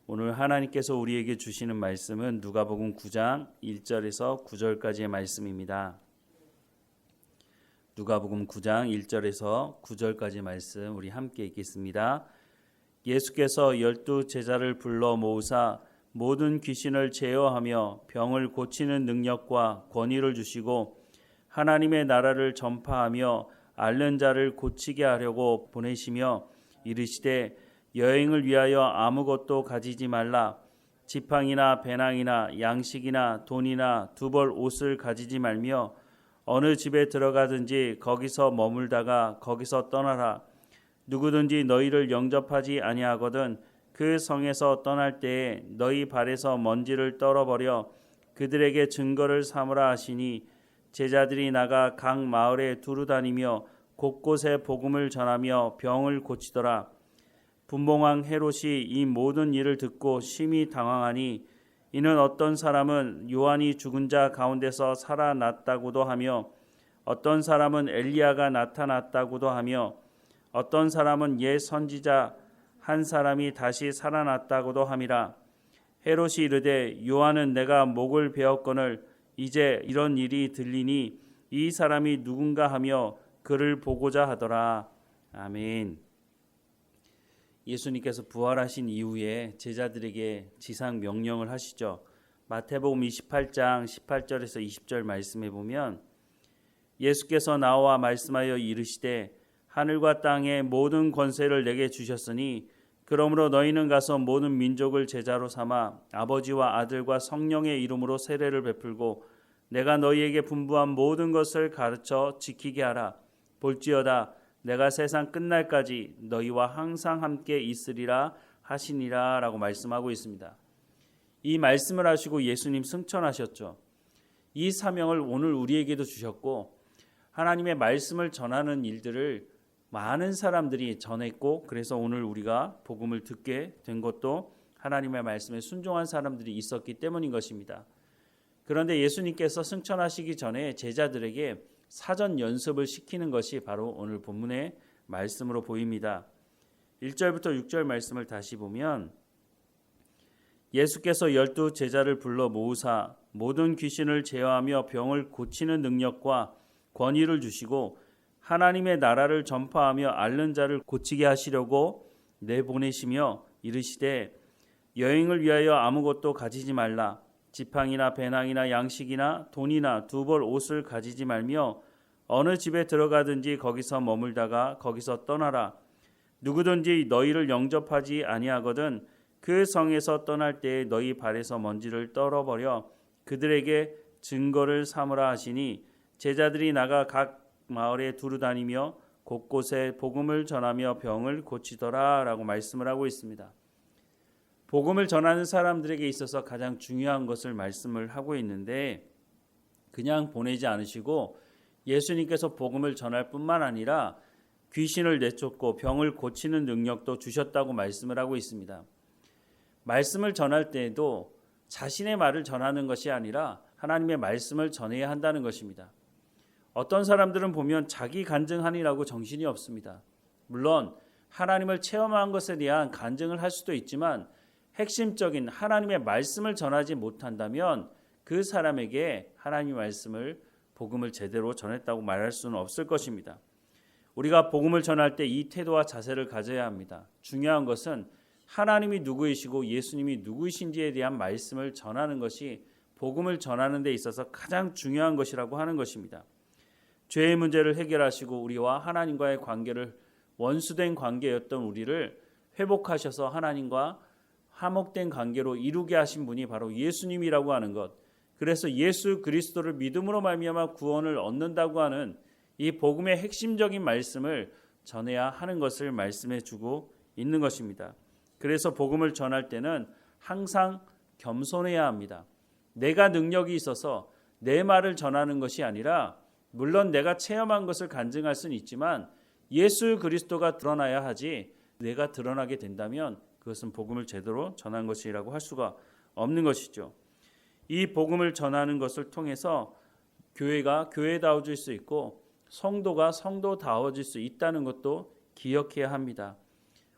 오늘 하나님께서 우리에게 주시는 말씀은 누가복음 9장 1절에서 9절까지의 말씀입니다. 누가복음 9장 1절에서 9절까지 말씀 우리 함께 읽겠습니다. 예수께서 12 제자를 불러 모으사 모든 귀신을 제어하며 병을 고치는 능력과 권위를 주시고 하나님의 나라를 전파하며 앓는 자를 고치게 하려고 보내시며 이르시되 여행을 위하여 아무것도 가지지 말라. 지팡이나 배낭이나 양식이나 돈이나 두 벌 옷을 가지지 말며 어느 집에 들어가든지 거기서 머물다가 거기서 떠나라. 누구든지 너희를 영접하지 아니하거든 그 성에서 떠날 때에 너희 발에서 먼지를 떨어버려 그들에게 증거를 삼으라 하시니 제자들이 나가 각 마을에 두루 다니며 곳곳에 복음을 전하며 병을 고치더라. 분봉왕 헤롯이 이 모든 일을 듣고 심히 당황하니 이는 어떤 사람은 요한이 죽은 자 가운데서 살아났다고도 하며 어떤 사람은 엘리야가 나타났다고도 하며 어떤 사람은 옛 선지자 한 사람이 다시 살아났다고도 함이라. 헤롯이 이르되 요한은 내가 목을 베었거늘 이제 이런 일이 들리니 이 사람이 누군가 하며 그를 보고자 하더라. 아멘. 예수님께서 부활하신 이후에 제자들에게 지상 명령을 하시죠. 마태복음 28장 18절에서 20절 말씀에 보면 예수께서 나와 말씀하여 이르시되 하늘과 땅의 모든 권세를 내게 주셨으니 그러므로 너희는 가서 모든 민족을 제자로 삼아 아버지와 아들과 성령의 이름으로 세례를 베풀고 내가 너희에게 분부한 모든 것을 가르쳐 지키게 하라. 볼지어다 내가 세상 끝날까지 너희와 항상 함께 있으리라 하시니라 라고 말씀하고 있습니다. 이 말씀을 하시고 예수님 승천하셨죠. 이 사명을 오늘 우리에게도 주셨고 하나님의 말씀을 전하는 일들을 많은 사람들이 전했고 그래서 오늘 우리가 복음을 듣게 된 것도 하나님의 말씀에 순종한 사람들이 있었기 때문인 것입니다. 그런데 예수님께서 승천하시기 전에 제자들에게 사전 연습을 시키는 것이 바로 오늘 본문의 말씀으로 보입니다. 1절부터 6절 말씀을 다시 보면 예수께서 12 제자를 불러 모으사 모든 귀신을 제어하며 병을 고치는 능력과 권위를 주시고 하나님의 나라를 전파하며 앓는 자를 고치게 하시려고 내보내시며 이르시되 여행을 위하여 아무것도 가지지 말라. 지팡이나 배낭이나 양식이나 돈이나 두 벌 옷을 가지지 말며 어느 집에 들어가든지 거기서 머물다가 거기서 떠나라. 누구든지 너희를 영접하지 아니하거든 그 성에서 떠날 때에 너희 발에서 먼지를 떨어버려 그들에게 증거를 삼으라 하시니 제자들이 나가 각 마을에 두루 다니며 곳곳에 복음을 전하며 병을 고치더라 라고 말씀을 하고 있습니다. 복음을 전하는 사람들에게 있어서 가장 중요한 것을 말씀을 하고 있는데 그냥 보내지 않으시고 예수님께서 복음을 전할 뿐만 아니라 귀신을 내쫓고 병을 고치는 능력도 주셨다고 말씀을 하고 있습니다. 말씀을 전할 때에도 자신의 말을 전하는 것이 아니라 하나님의 말씀을 전해야 한다는 것입니다. 어떤 사람들은 보면 자기 간증하니라고 정신이 없습니다. 물론 하나님을 체험한 것에 대한 간증을 할 수도 있지만 핵심적인 하나님의 말씀을 전하지 못한다면 그 사람에게 하나님의 말씀을 복음을 제대로 전했다고 말할 수는 없을 것입니다. 우리가 복음을 전할 때 이 태도와 자세를 가져야 합니다. 중요한 것은 하나님이 누구이시고 예수님이 누구이신지에 대한 말씀을 전하는 것이 복음을 전하는 데 있어서 가장 중요한 것이라고 하는 것입니다. 죄의 문제를 해결하시고 우리와 하나님과의 관계를 원수된 관계였던 우리를 회복하셔서 하나님과 화목된 관계로 이루게 하신 분이 바로 예수님이라고 하는 것. 그래서 예수 그리스도를 믿음으로 말미암아 구원을 얻는다고 하는 이 복음의 핵심적인 말씀을 전해야 하는 것을 말씀해 주고 있는 것입니다. 그래서 복음을 전할 때는 항상 겸손해야 합니다. 내가 능력이 있어서 내 말을 전하는 것이 아니라 물론 내가 체험한 것을 간증할 수는 있지만 예수 그리스도가 드러나야 하지 내가 드러나게 된다면 그것은 복음을 제대로 전한 것이라고 할 수가 없는 것이죠. 이 복음을 전하는 것을 통해서 교회가 교회다워질 수 있고 성도가 성도다워질 수 있다는 것도 기억해야 합니다.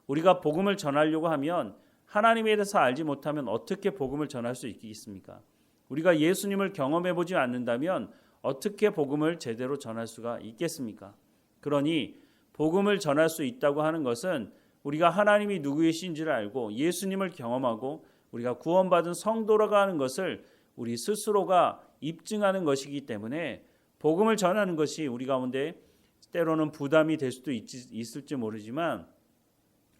우리가 복음을 전하려고 하면 하나님에 대해서 알지 못하면 어떻게 복음을 전할 수 있겠습니까? 우리가 예수님을 경험해 보지 않는다면 어떻게 복음을 제대로 전할 수가 있겠습니까? 그러니 복음을 전할 수 있다고 하는 것은 우리가 하나님이 누구이신지를 알고 예수님을 경험하고 우리가 구원받은 성도라고 하는 것을 우리 스스로가 입증하는 것이기 때문에 복음을 전하는 것이 우리 가운데 때로는 부담이 될 수도 있을지 모르지만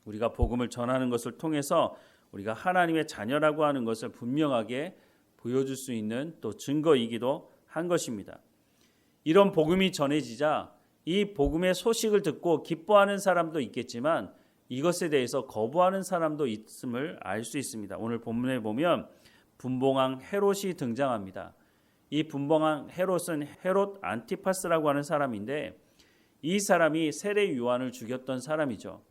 우리가 복음을 전하는 것을 통해서 우리가 하나님의 자녀라고 하는 것을 분명하게 보여줄 수 있는 또 증거이기도 한 것입니다. 이런 복음이 전해지자 이 복음의 소식을 듣고 기뻐하는 사람도 있겠지만 이것에 대해서 거부하는 사람도 있음을 알 수 있습니다. 오늘 본문에 보면 분봉왕 헤롯이 등장합니다. 이 분봉왕 헤롯은 헤롯 안티파스라고 하는 사람인데 이 사람이 세례 요한을 죽였던 사람이죠.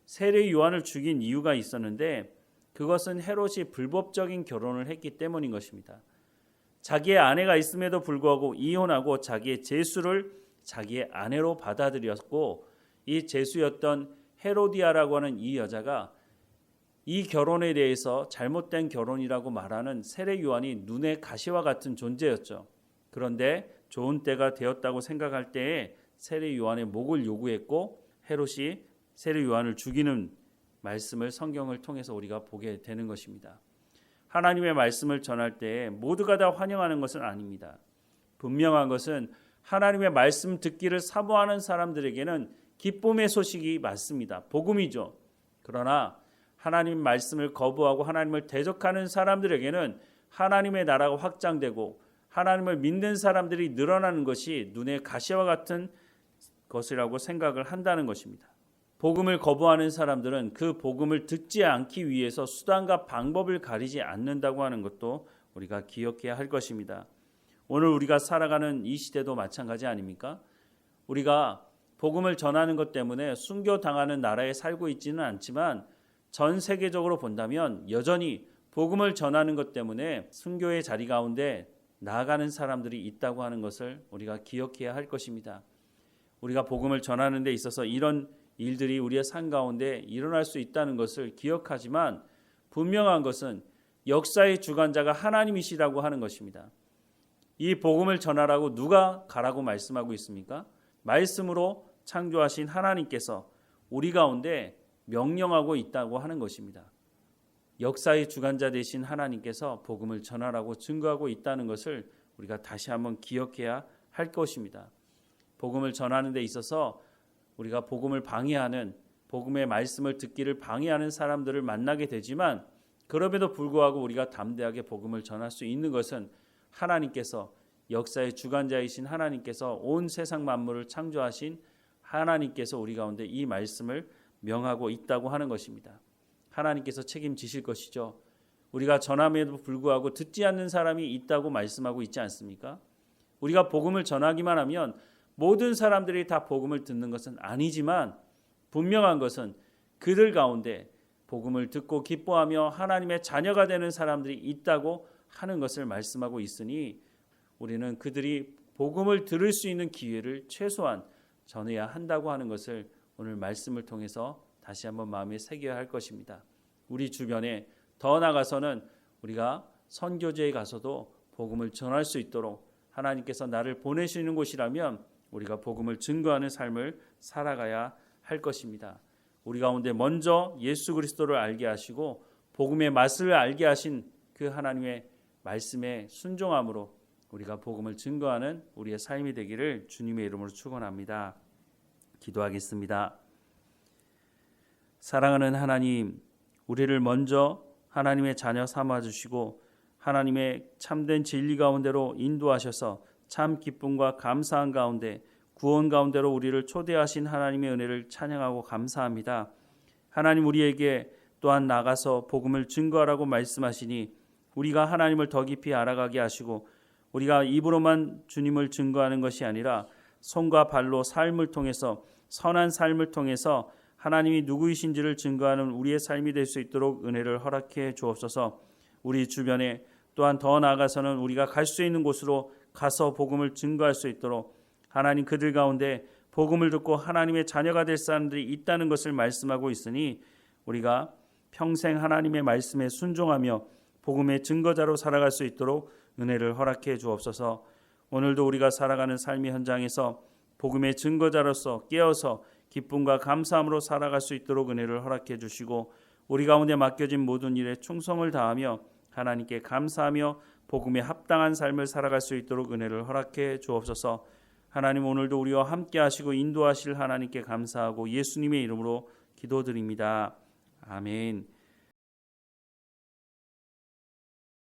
세례 요한을 죽인 이유가 있었는데 그것은 헤롯이 불법적인 결혼을 했기 때문인 것입니다. 자기의 아내가 있음에도 불구하고 이혼하고 자기의 제수를 자기의 아내로 받아들였고 이 제수였던 헤로디아라고 하는 이 여자가 이 결혼에 대해서 잘못된 결혼이라고 말하는 세례 요한이 눈의 가시와 같은 존재였죠. 그런데 좋은 때가 되었다고 생각할 때에 세례 요한의 목을 요구했고 헤롯이 세례 요한을 죽이는 말씀을 성경을 통해서 우리가 보게 되는 것입니다. 하나님의 말씀을 전할 때에 모두가 다 환영하는 것은 아닙니다. 분명한 것은 하나님의 말씀 듣기를 사모하는 사람들에게는 기쁨의 소식이 맞습니다. 복음이죠. 그러나 하나님 말씀을 거부하고 하나님을 대적하는 사람들에게는 하나님의 나라가 확장되고 하나님을 믿는 사람들이 늘어나는 것이 눈의 가시와 같은 것이라고 생각을 한다는 것입니다. 복음을 거부하는 사람들은 그 복음을 듣지 않기 위해서 수단과 방법을 가리지 않는다고 하는 것도 우리가 기억해야 할 것입니다. 오늘 우리가 살아가는 이 시대도 마찬가지 아닙니까? 우리가 복음을 전하는 것 때문에 순교당하는 나라에 살고 있지는 않지만 전 세계적으로 본다면 여전히 복음을 전하는 것 때문에 순교의 자리 가운데 나아가는 사람들이 있다고 하는 것을 우리가 기억해야 할 것입니다. 우리가 복음을 전하는 데 있어서 이런 일들이 우리의 삶 가운데 일어날 수 있다는 것을 기억하지만 분명한 것은 역사의 주관자가 하나님이시라고 하는 것입니다. 이 복음을 전하라고 누가 가라고 말씀하고 있습니까? 말씀으로 창조하신 하나님께서 우리 가운데 명령하고 있다고 하는 것입니다. 역사의 주관자 되신 하나님께서 복음을 전하라고 증거하고 있다는 것을 우리가 다시 한번 기억해야 할 것입니다. 복음을 전하는 데 있어서 우리가 복음을 방해하는 복음의 말씀을 듣기를 방해하는 사람들을 만나게 되지만 그럼에도 불구하고 우리가 담대하게 복음을 전할 수 있는 것은 하나님께서 역사의 주관자이신 하나님께서 온 세상 만물을 창조하신 하나님께서 우리 가운데 이 말씀을 명하고 있다고 하는 것입니다. 하나님께서 책임지실 것이죠. 우리가 전함에도 불구하고 듣지 않는 사람이 있다고 말씀하고 있지 않습니까? 우리가 복음을 전하기만 하면 모든 사람들이 다 복음을 듣는 것은 아니지만 분명한 것은 그들 가운데 복음을 듣고 기뻐하며 하나님의 자녀가 되는 사람들이 있다고 하는 것을 말씀하고 있으니 우리는 그들이 복음을 들을 수 있는 기회를 최소한 전해야 한다고 하는 것을 오늘 말씀을 통해서 다시 한번 마음에 새겨야 할 것입니다. 우리 주변에 더 나아가서는 우리가 선교지에 가서도 복음을 전할 수 있도록 하나님께서 나를 보내시는 곳이라면 우리가 복음을 증거하는 삶을 살아가야 할 것입니다. 우리 가운데 먼저 예수 그리스도를 알게 하시고 복음의 맛을 알게 하신 그 하나님의 말씀에 순종함으로 우리가 복음을 증거하는 우리의 삶이 되기를 주님의 이름으로 축원합니다. 기도하겠습니다. 사랑하는 하나님, 우리를 먼저 하나님의 자녀 삼아주시고 하나님의 참된 진리 가운데로 인도하셔서 참 기쁨과 감사한 가운데 구원 가운데로 우리를 초대하신 하나님의 은혜를 찬양하고 감사합니다. 하나님, 우리에게 또한 나가서 복음을 증거하라고 말씀하시니 우리가 하나님을 더 깊이 알아가게 하시고 우리가 입으로만 주님을 증거하는 것이 아니라 손과 발로 삶을 통해서 선한 삶을 통해서 하나님이 누구이신지를 증거하는 우리의 삶이 될 수 있도록 은혜를 허락해 주옵소서. 우리 주변에 또한 더 나아가서는 우리가 갈 수 있는 곳으로 가서 복음을 증거할 수 있도록 하나님, 그들 가운데 복음을 듣고 하나님의 자녀가 될 사람들이 있다는 것을 말씀하고 있으니 우리가 평생 하나님의 말씀에 순종하며 복음의 증거자로 살아갈 수 있도록 은혜를 허락해 주옵소서. 오늘도 우리가 살아가는 삶의 현장에서 복음의 증거자로서 깨어서 기쁨과 감사함으로 살아갈 수 있도록 은혜를 허락해 주시고 우리 가운데 맡겨진 모든 일에 충성을 다하며 하나님께 감사하며 복음에 합당한 삶을 살아갈 수 있도록 은혜를 허락해 주옵소서. 하나님 오늘도 우리와 함께 하시고 인도하실 하나님께 감사하고 예수님의 이름으로 기도드립니다. 아멘.